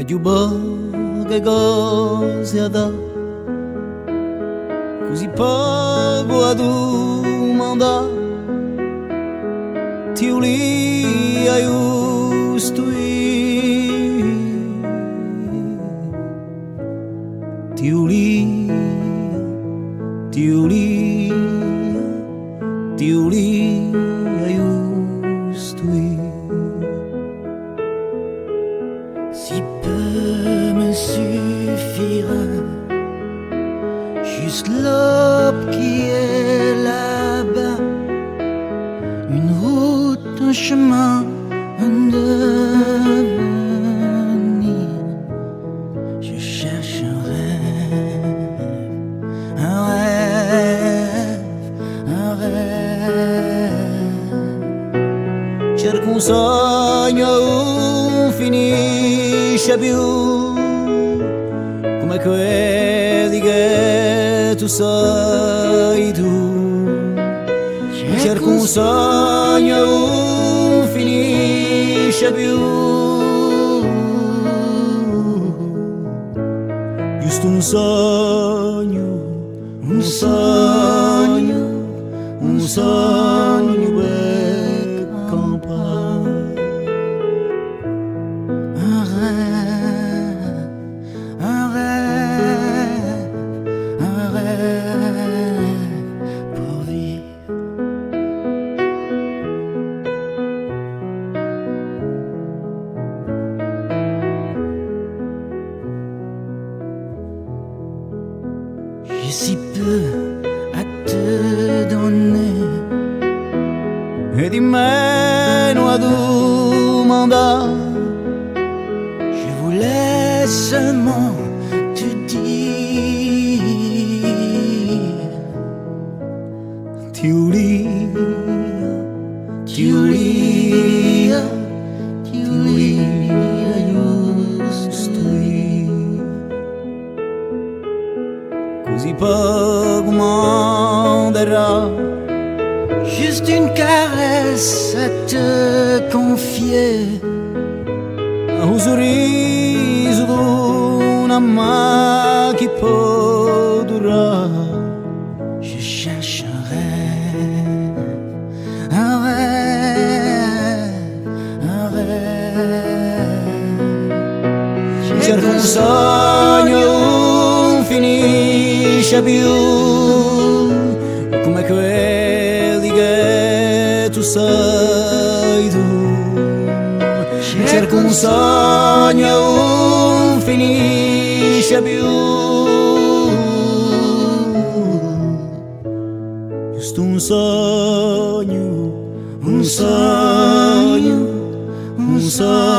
è più bello che cosa da così poco a domanda ti ulia giusto ti ulia ti ulia ti ulia giusto si peu me suffira juste l'aube qui est là-bas, une route, un chemin, un devenir. Je cherche un rêve, un rêve, un rêve. Cerco un sogno, non finisce più come quelli che tu sei tu. Cerco un sogno, non finisce più. Giusto un sogno, un sogno, un sogno per campare. Un rêve, un rêve, un rêve pour vivre. J'ai si peu à te donner E di meno a domandare. Je voulais seulement te dire Ti ulia, ti ulia, ti ulia giusto così poco manderà. juste une caresse à te confier. Un sorriso d'una main che può durare. Je cherche un rêve, un rêve, un rêve. Cerco un sogno, non finisce più come quelli che tu sei tu. Cerco un sogno, non finisce più. Giusto un sogno, un sogno, un sogno.